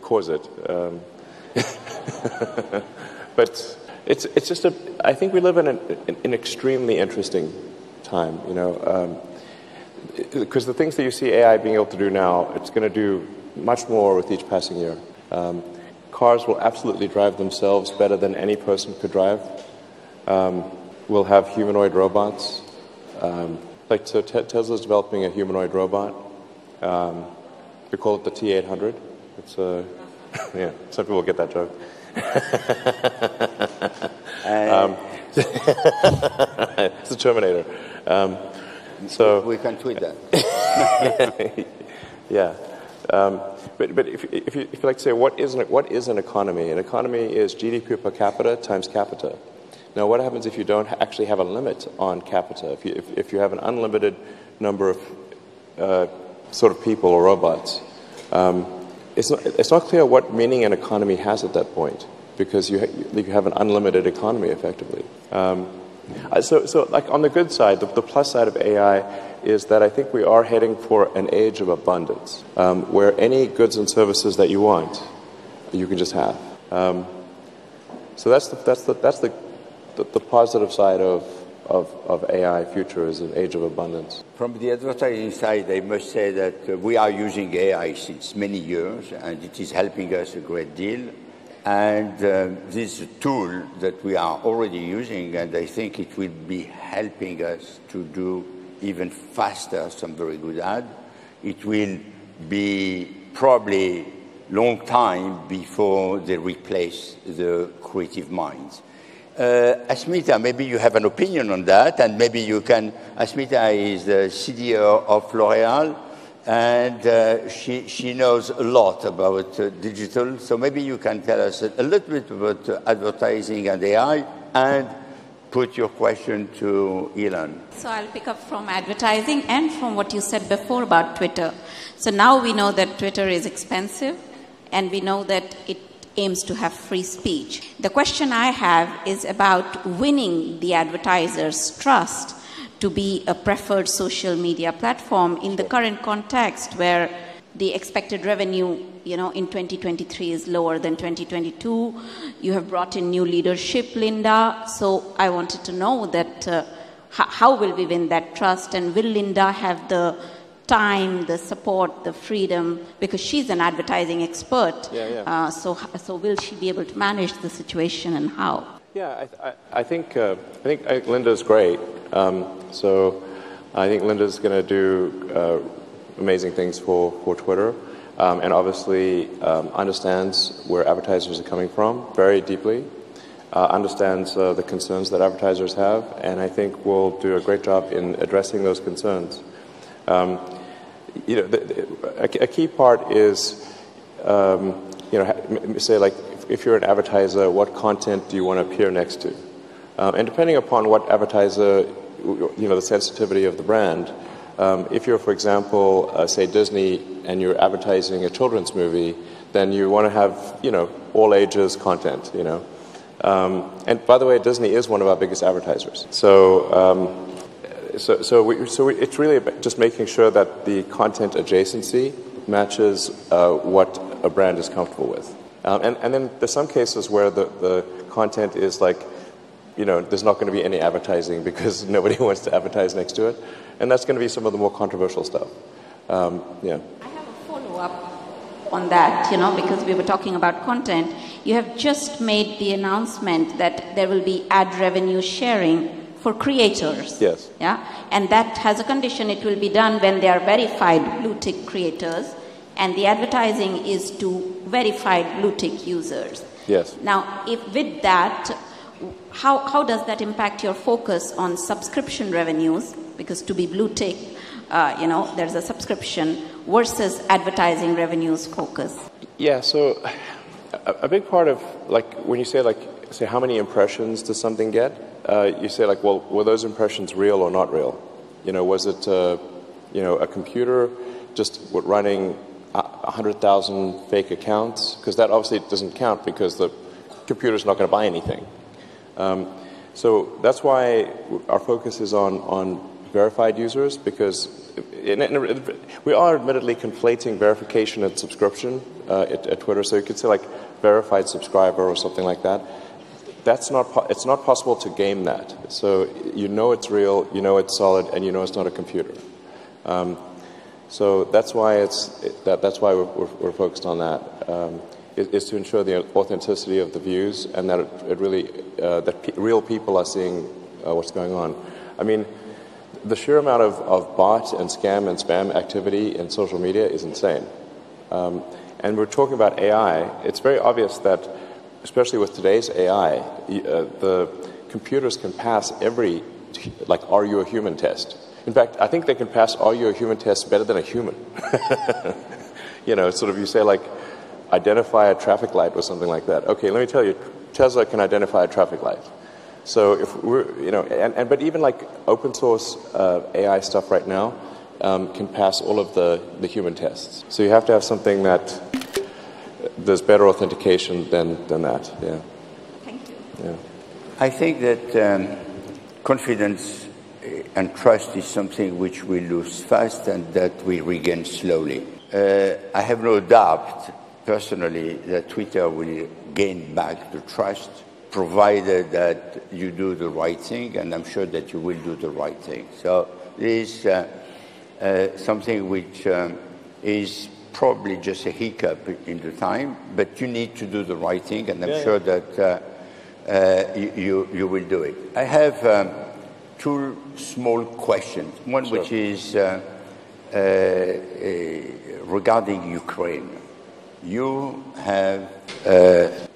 cause it. But it's just I think we live in an extremely interesting time, you know, because the things that you see AI being able to do now, it's going to do much more with each passing year. Cars will absolutely drive themselves better than any person could drive. We'll have humanoid robots. Like, so Tesla's developing a humanoid robot. We call it the T800. It's yeah, some people get that joke. It's the Terminator. So
we can tweet that.
Yeah. But if you like to say, what is an economy? An economy is GDP per capita times capita. Now, what happens if you don't actually have a limit on capita? If you have an unlimited number of sort of people or robots, it's not clear what meaning an economy has at that point, because you have an unlimited economy, effectively. So like on the good side, the plus side of AI is that I think we are heading for an age of abundance, where any goods and services that you want, you can just have. So that's the positive side of AI future, is an age of abundance.
From the advertising side, I must say that we are using AI since many years, and it is helping us a great deal. And this tool that we are already using, and I think it will be helping us to do even faster some very good ad. It will be probably long time before they replace the creative minds. Asmita, maybe you have an opinion on that, and maybe you can. Asmita is the CDO of L'Oréal, and she knows a lot about digital. So maybe you can tell us a little bit about advertising and AI, and put your question to Elon.
So I'll pick up from advertising and from what you said before about Twitter. So now we know that Twitter is expensive, and we know that it aims to have free speech. The question I have is about winning the advertisers' trust to be a preferred social media platform in the current context where the expected revenue, in 2023 is lower than 2022. You have brought in new leadership, Linda. So I wanted to know that how will we win that trust, and will Linda have the time, the support, the freedom, because she's an advertising expert. So will she be able to manage the situation, and how?
Yeah, I think Linda's great. So I think Linda's going to do amazing things for Twitter, and obviously understands where advertisers are coming from very deeply, understands the concerns that advertisers have, and I think will do a great job in addressing those concerns. A key part is, say like if you're an advertiser, what content do you want to appear next to? And depending upon what advertiser, the sensitivity of the brand, if you're, for example, say Disney, and you're advertising a children's movie, then you want to have, all ages content, And by the way, Disney is one of our biggest advertisers. So it's really just making sure that the content adjacency matches what a brand is comfortable with. And then there's some cases where the content is like, there's not going to be any advertising because nobody wants to advertise next to it. And that's going to be some of the more controversial stuff.
I have a follow-up on that, because we were talking about content. You have just made the announcement that there will be ad revenue sharing for creators.
Yes.
Yeah, and that has a condition. It will be done when they are verified blue-tick creators, and the advertising is to verified blue-tick users.
Yes.
Now, if with that, how does that impact your focus on subscription revenues? Because to be blue-tick, there's a subscription versus advertising revenues focus.
Yeah. So a big part of when you say how many impressions does something get? You say well, were those impressions real or not real? Was it a computer just running 100,000 fake accounts? Because that obviously doesn't count because the computer's not going to buy anything. So that's why our focus is on verified users, because we are admittedly conflating verification and subscription at Twitter. So you could say verified subscriber or something like that. It's not possible to game that. So it's real, it's solid, and it's not a computer. So that's why that's why we're focused on that. Is to ensure the authenticity of the views, and that it really real people are seeing what's going on. I mean, the sheer amount of bot and scam and spam activity in social media is insane. And we're talking about AI. It's very obvious that, especially with today's AI, the computers can pass every, are you a human test. In fact, I think they can pass are you a human test better than a human. You say identify a traffic light or something like that. Okay, let me tell you, Tesla can identify a traffic light. So if we're, but even open source AI stuff right now can pass all of the human tests. So you have to have something that there's better authentication than that. Yeah. Yeah.
I think that confidence and trust is something which we lose fast and that we regain slowly. I have no doubt, personally, that Twitter will gain back the trust, provided that you do the right thing, and I'm sure that you will do the right thing. So this is something which is probably just a hiccup in the time, but you need to do the right thing, and I'm sure that you will do it. I have two small questions. One which is regarding Ukraine. You have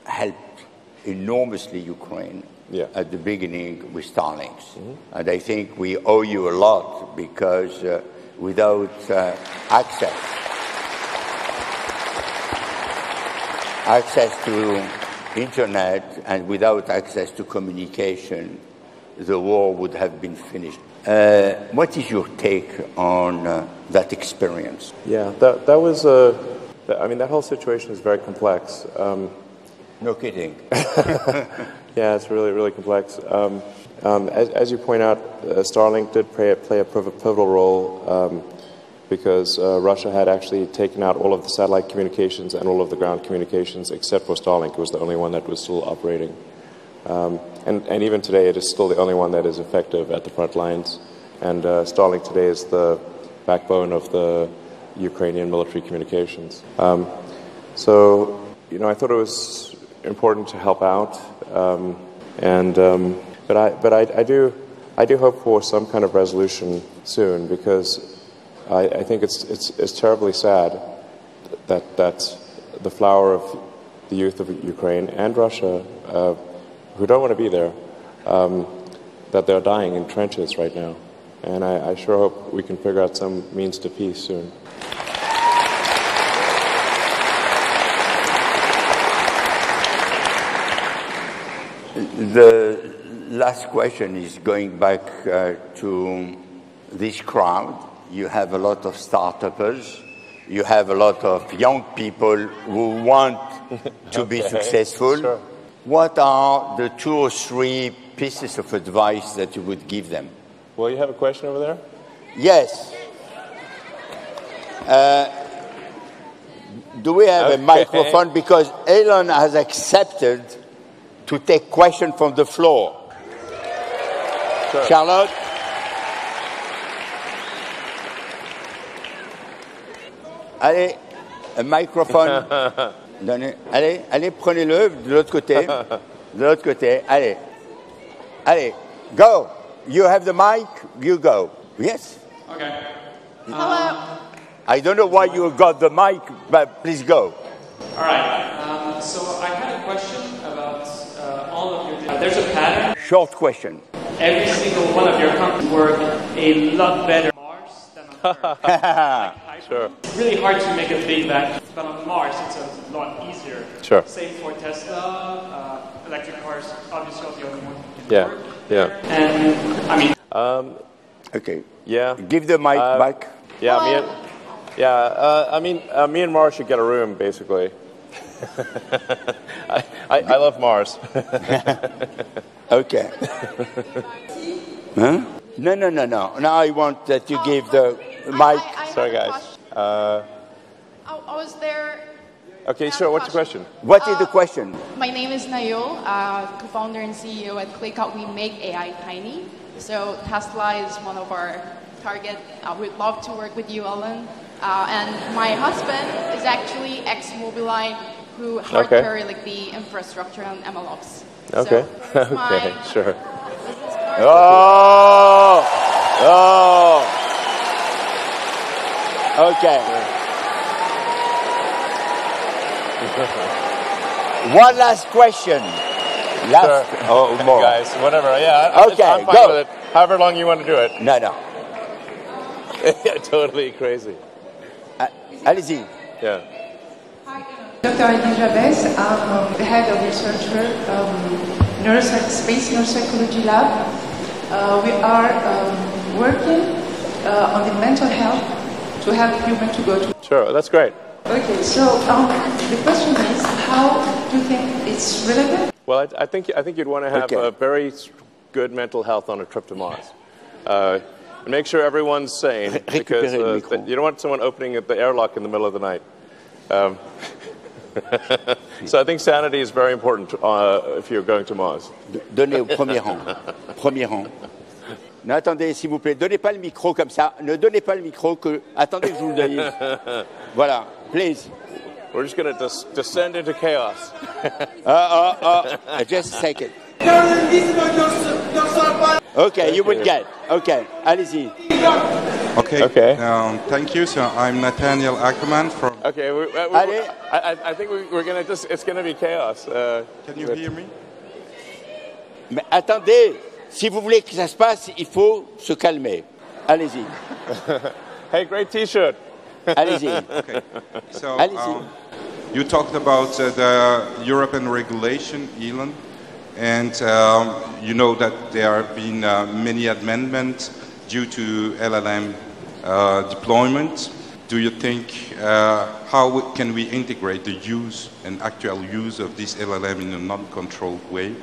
helped enormously Ukraine at the beginning with Starlinks. And I think we owe you a lot because without access to internet and without access to communication, the war would have been finished. What is your take on that experience?
Yeah, that was I mean, that whole situation is very complex.
No kidding.
Yeah, it's really, really complex. As you point out, Starlink did play a pivotal role because Russia had actually taken out all of the satellite communications and all of the ground communications except for Starlink. It was the only one that was still operating. And even today, it is still the only one that is effective at the front lines. And Starlink today is the backbone of the Ukrainian military communications. So, you know, I thought it was important to help out. But I do hope for some kind of resolution soon, because I think it's terribly sad that the flower of the youth of Ukraine and Russia, who don't want to be there, that they're dying in trenches right now. And I sure hope we can figure out some means to peace soon.
The last question is going back to this crowd. You have a lot of start-uppers. You have a lot of young people who want to be successful.
Sure.
What are the 2 or 3 pieces of advice that you would give them?
Well, you have a question over there?
Yes. Do we have a microphone? Because Elon has accepted to take questions from the floor. Sure. Charlotte? Allez, un microphone. Donnez. Allez, prenez-le de l'autre côté. De l'autre côté. Allez. Allez, go. You have the mic, you go. Yes?
Okay.
Hello.
I don't know why you got the mic, but please go.
All right. So I had a question about all of your... there's a pattern.
Short question.
Every single one of your companies work a lot better on Mars than on Earth.
Sure.
It's really hard to make a big bang, but on Mars it's a lot easier.
Sure.
Same for Tesla, electric cars, obviously the only one can
Yeah.
work.
Yeah.
And I mean...
Okay.
Yeah.
Give the mic back.
Yeah. Me and Mars should get a room, basically. I love Mars.
Okay. Huh? No. Now I want that you give the mic.
Sorry, guys.
I was there.
Okay, sure. What's the question?
What is the question?
My name is Nayul, co-founder and CEO at ClickUp. We make AI tiny. So Tesla is one of our target. We'd love to work with you, Elon. And my husband is actually ex-Mobileye, who hardcore like the infrastructure on MLOps.
Okay.
So
Okay. Sure.
Okay. One last question.
Sure.
More.
Guys, whatever. Yeah. I'm fine
go.
with it. However long you want to do it.
No.
Totally crazy.
Allez-y.
Yeah.
Dr. Adi Jabez, I'm the head of researcher Space Neuropsychology Lab. We are working on the mental health to help humans to go to...
Sure, that's great.
Okay, so the question is, how do you think it's relevant?
Well, I think you'd want to have a very good mental health on a trip to Mars. And make sure everyone's sane, because you don't want someone opening the airlock in the middle of the night. So I think sanity is very important if you're going to Mars.
Donnez au premier rang. Premier rang. Non, attendez, s'il vous plaît, donnez pas le micro comme ça. Ne donnez pas le micro que... Attendez que je vous le donne. Voilà, please.
We're just going to descend into chaos.
Just a second. Okay, you will get. Okay, allez-y.
Okay. Thank you. So I'm Nathaniel Ackerman from...
Okay, I think we're going to just... It's going to be chaos.
Can you hear me?
Mais attendez, si vous voulez que ça se passe, il faut se calmer. Allez-y.
Hey, great T-shirt.
Allez-y.
Okay. So you talked about the European regulation, Elon, and you know that there have been many amendments due to LLM deployment. Do you think how can we integrate the use and actual use of this LLM in a non-controlled way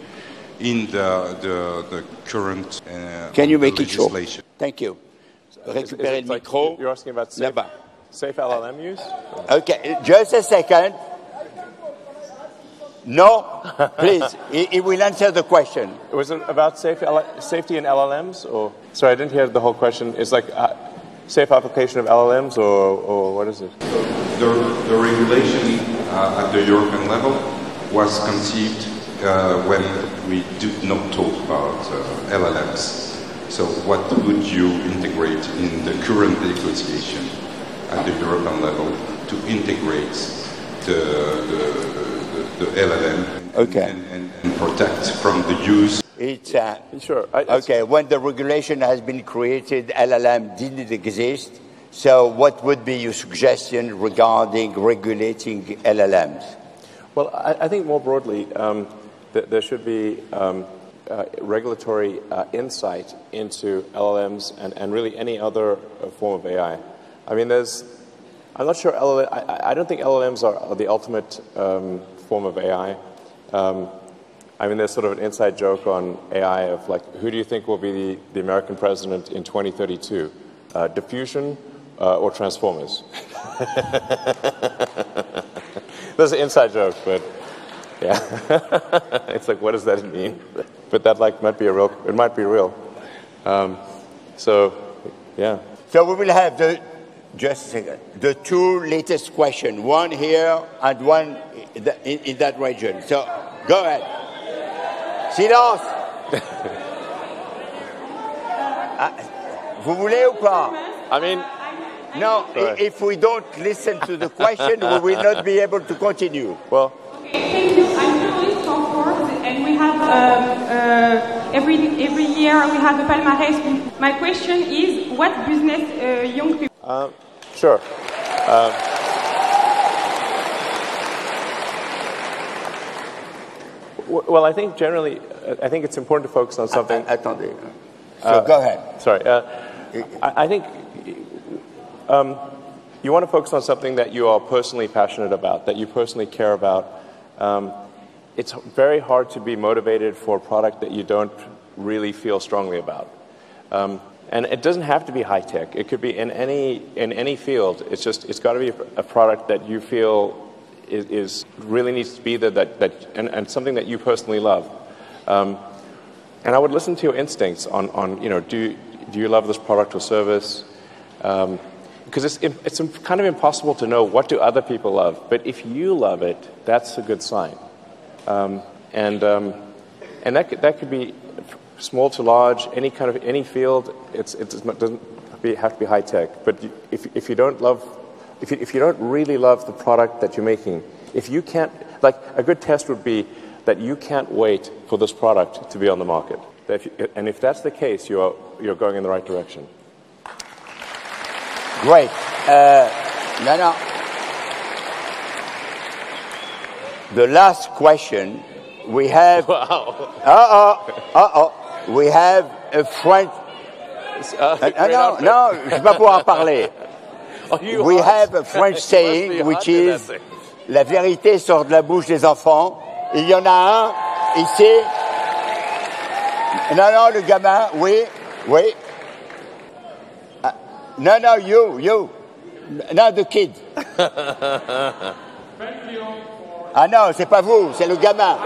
in the current
Can you make
legislation?
It short? Thank you. Récupérez le micro.
You're asking about safe LLM use?
Okay, just a second. No, please. He will answer the question.
Was it about safety in LLMs? Or sorry, I didn't hear the whole question. It's like safe application of LLMs, or what is it?
The regulation at the European level was conceived when we did not talk about LLMs. So what would you integrate in the current negotiation at the European level to integrate the LLM and protect from the use?
It's
sure.
Okay, when the regulation has been created, LLM didn't exist. So what would be your suggestion regarding regulating LLMs?
Well, I think more broadly, there should be regulatory insight into LLMs and really any other form of AI. I mean, I'm not sure, I don't think LLMs are the ultimate form of AI. I mean, there's sort of an inside joke on AI of like, who do you think will be the American president in 2032? Diffusion or Transformers? That's an inside joke, but yeah. It's like, what does that mean? But that might be real. So, yeah.
So we will have just a second, the two latest questions, one here and one in that region. So, go ahead. Silence. Vous voulez ou pas?
I mean,
no, if we don't listen to the question, we will not be able to continue.
Well,
thank you. I'm journalist for Forbes, and we have every year we have a palmarès. My question is, what business young people?
Sure. Well, I think generally, I think it's important to focus on something.
Attendez. So go ahead.
Sorry. I think you want to focus on something that you are personally passionate about, that you personally care about. It's very hard to be motivated for a product that you don't really feel strongly about. And it doesn't have to be high tech. It could be in any field. It's got to be a product that you feel is really needs to be there and something that you personally love. And I would listen to your instincts on do you love this product or service? Because it's kind of impossible to know what do other people love. But if you love it, that's a good sign. And that could be small to large, any field. It doesn't have to be high tech. But if you don't really love the product that you're making, if you can't, like a good test would be that you can't wait for this product to be on the market. And if that's the case, you're going in the right direction.
Great. No. The last question, we have...
Wow.
We have a French... non, je ne vais pas pouvoir parler. We have a French saying, which is, la vérité sort de la bouche des enfants. Il y en a un ici. Non, le gamin, oui. No, you. No, the kid. Ah non, c'est pas vous, c'est le gamin.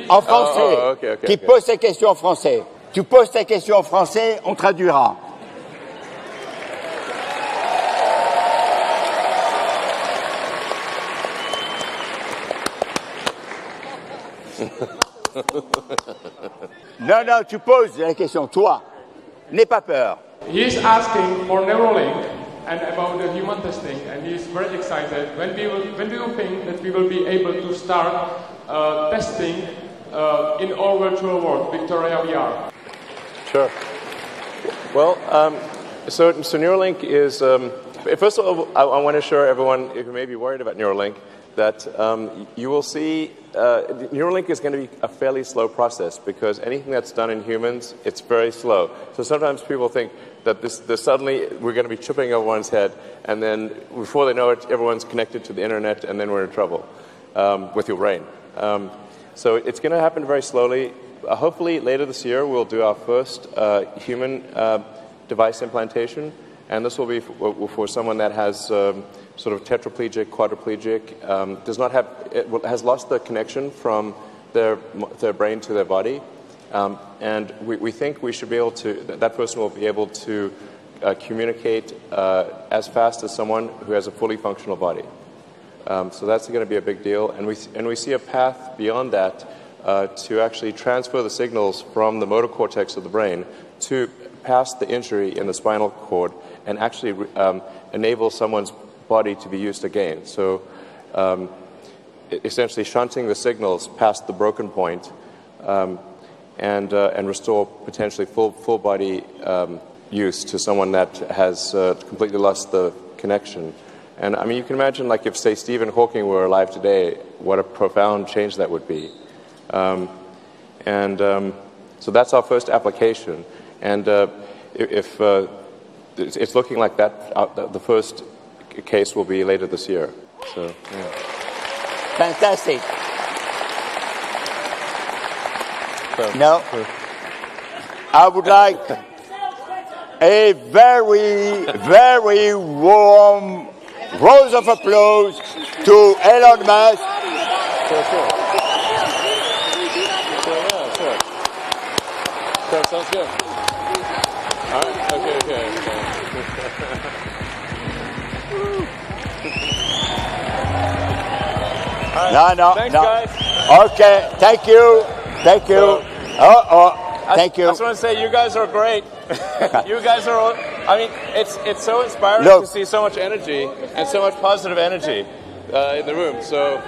En français.
Okay,
qui pose ses questions en français. Tu poses tes questions en français, on traduira. Non, tu poses la question, toi. N'aie pas peur.
He is asking for Neuralink and about the human testing, and he is very excited. When do you think that we will be able to start testing in our virtual world, Victoria VR?
Sure. Well, so Neuralink is, first of all, I want to assure everyone who may be worried about Neuralink that you will see Neuralink is going to be a fairly slow process because anything that's done in humans, it's very slow. So sometimes people think that this suddenly we're going to be chipping everyone's head, and then before they know it, everyone's connected to the internet, and then we're in trouble with your brain. So it's going to happen very slowly. Hopefully later this year we'll do our first human device implantation, and this will be for someone that has sort of tetraplegic, quadriplegic, has lost the connection from their brain to their body, and we think we should be able to. That person will be able to communicate as fast as someone who has a fully functional body. So that's going to be a big deal, and we see a path beyond that to actually transfer the signals from the motor cortex of the brain to past the injury in the spinal cord and actually enable someone's body to be used again. So essentially shunting the signals past the broken point and restore potentially full body use to someone that has completely lost the connection. And I mean, you can imagine, like, if, say, Stephen Hawking were alive today, what a profound change that would be. So that's our first application. And if it's looking like that, the first case will be later this year. So, yeah.
Fantastic. Now, I would like a very, very warm round of applause to Elon Musk.
Sure. Sounds good. All right. Okay. Right.
No.
Thanks, guys.
Okay, thank you. Thank you. Thank you.
I just want to say you guys are great. You guys are. I mean, it's so inspiring to see so much energy and so much positive energy in the room. So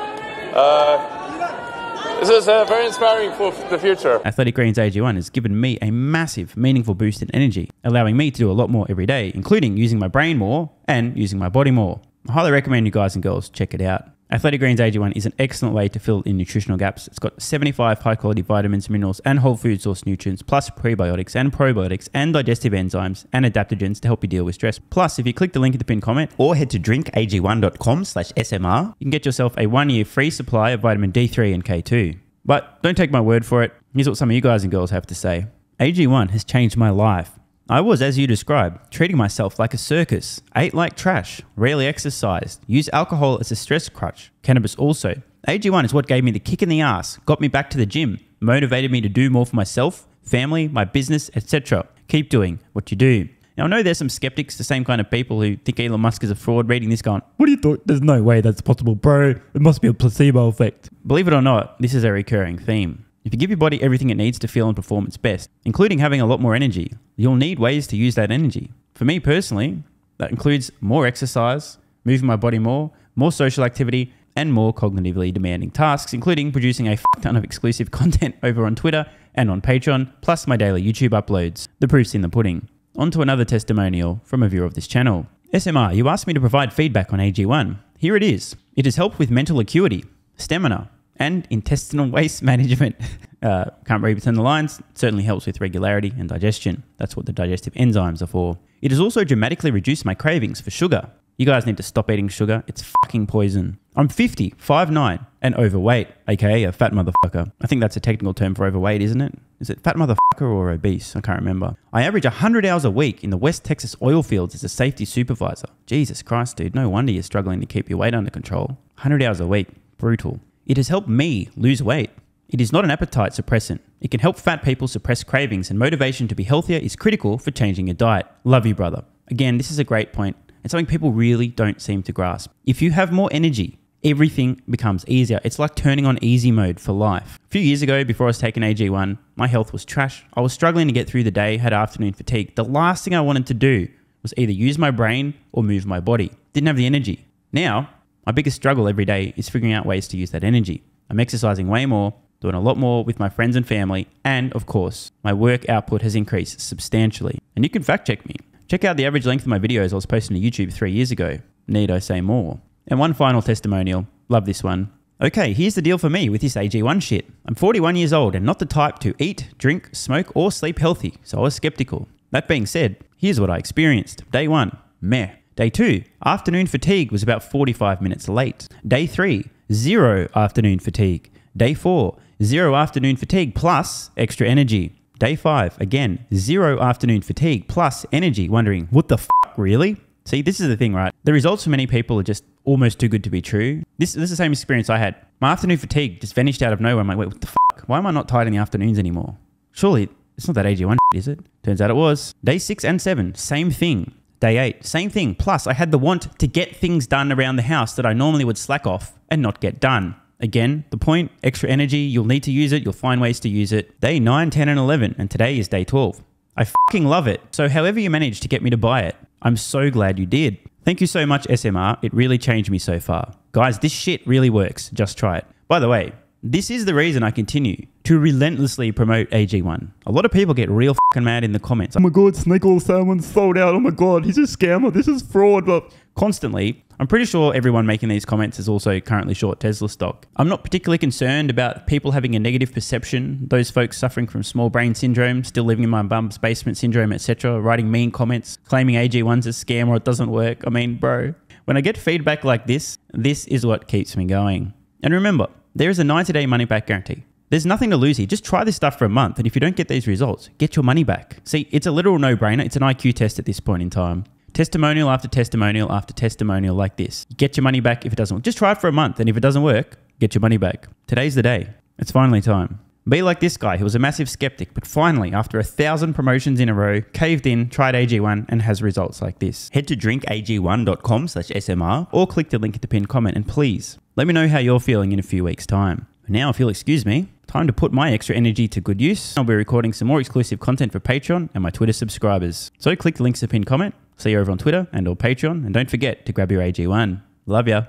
this is very inspiring for the future.
Athletic Greens AG1 has given me a massive, meaningful boost in energy, allowing me to do a lot more every day, including using my brain more and using my body more. I highly recommend you guys and girls check it out. Athletic Greens AG1 is an excellent way to fill in nutritional gaps. It's got 75 high-quality vitamins, minerals, and whole food source nutrients, plus prebiotics and probiotics and digestive enzymes and adaptogens to help you deal with stress. Plus, if you click the link in the pinned comment or head to drinkag1.com/SMR, you can get yourself a 1-year free supply of vitamin D3 and K2. But don't take my word for it. Here's what some of you guys and girls have to say. AG1 has changed my life. I was, as you described, treating myself like a circus, ate like trash, rarely exercised, used alcohol as a stress crutch, cannabis also. AG1 is what gave me the kick in the ass, got me back to the gym, motivated me to do more for myself, family, my business, etc. Keep doing what you do. Now, I know there's some skeptics, the same kind of people who think Elon Musk is a fraud, reading this going, what do you thought? There's no way that's possible, bro. It must be a placebo effect. Believe it or not, this is a recurring theme. If you give your body everything it needs to feel and perform its best, including having a lot more energy, you'll need ways to use that energy. For me personally, that includes more exercise, moving my body more social activity, and more cognitively demanding tasks, including producing a ton of exclusive content over on Twitter and on Patreon, plus my daily YouTube uploads. The proof's in the pudding. On to another testimonial from a viewer of this channel. SMR, you asked me to provide feedback on AG1. Here it is. It has helped with mental acuity, stamina, and intestinal waste management. Can't read between the lines. It certainly helps with regularity and digestion. That's what the digestive enzymes are for. It has also dramatically reduced my cravings for sugar. You guys need to stop eating sugar. It's fucking poison. I'm 50, 5'9", and overweight, aka a fat motherfucker. I think that's a technical term for overweight, isn't it? Is it fat motherfucker or obese? I can't remember. I average 100 hours a week in the West Texas oil fields as a safety supervisor. Jesus Christ, dude. No wonder you're struggling to keep your weight under control. 100 hours a week. Brutal. It has helped me lose weight. It is not an appetite suppressant. It can help fat people suppress cravings, and motivation to be healthier is critical for changing your diet. Love you, brother. Again, this is a great point and something people really don't seem to grasp. If you have more energy, everything becomes easier. It's like turning on easy mode for life. A few years ago, before I was taking AG1, my health was trash. I was struggling to get through the day, had afternoon fatigue. The last thing I wanted to do was either use my brain or move my body. Didn't have the energy. Now, my biggest struggle every day is figuring out ways to use that energy. I'm exercising way more, doing a lot more with my friends and family, and of course, my work output has increased substantially. And you can fact check me. Check out the average length of my videos I was posting to YouTube 3 years ago. Need I say more? And one final testimonial. Love this one. Okay, here's the deal for me with this AG1 shit. I'm 41 years old and not the type to eat, drink, smoke, or sleep healthy, so I was skeptical. That being said, here's what I experienced. Day 1, meh. Day 2, afternoon fatigue was about 45 minutes late. Day 3, 0 afternoon fatigue. Day 4, 0 afternoon fatigue plus extra energy. Day 5, again, 0 afternoon fatigue plus energy. Wondering, what the fuck, really? See, this is the thing, right? The results for many people are just almost too good to be true. This is the same experience I had. My afternoon fatigue just vanished out of nowhere. I'm like, wait, what the fuck? Why am I not tired in the afternoons anymore? Surely, it's not that AG1 is it? Turns out it was. Day 6 and 7, same thing. Day 8, same thing. Plus, I had the want to get things done around the house that I normally would slack off and not get done. Again, the point, extra energy, you'll need to use it, you'll find ways to use it. Day 9, 10, and 11, and today is day 12. I fucking love it. So however you managed to get me to buy it, I'm so glad you did. Thank you so much, SMR. It really changed me so far. Guys, this shit really works. Just try it. By the way, this is the reason I continue to relentlessly promote AG1. A lot of people get real fucking mad in the comments. Oh my god, Snake Oil Salmon's sold out. Oh my god, he's a scammer. This is fraud. But constantly, I'm pretty sure everyone making these comments is also currently short Tesla stock. I'm not particularly concerned about people having a negative perception, those folks suffering from small brain syndrome, still living in my bum's basement syndrome, etc., writing mean comments, claiming AG1's a scam or it doesn't work. I mean, bro, when I get feedback like this is what keeps me going. And remember, there is a 90-day money-back guarantee. There's nothing to lose here. Just try this stuff for a month, and if you don't get these results, get your money back. See, it's a literal no-brainer. It's an IQ test at this point in time. Testimonial after testimonial after testimonial like this. Get your money back if it doesn't work. Just try it for a month, and if it doesn't work, get your money back. Today's the day. It's finally time. Be like this guy who was a massive skeptic, but finally, after 1,000 promotions in a row, caved in, tried AG1, and has results like this. Head to drinkag1.com/SMR or click the link at the pinned comment, and please, let me know how you're feeling in a few weeks' time. Now, if you'll excuse me, time to put my extra energy to good use. I'll be recording some more exclusive content for Patreon and my Twitter subscribers. So click the links in the pinned comment. See you over on Twitter and or Patreon, and don't forget to grab your AG1. Love ya.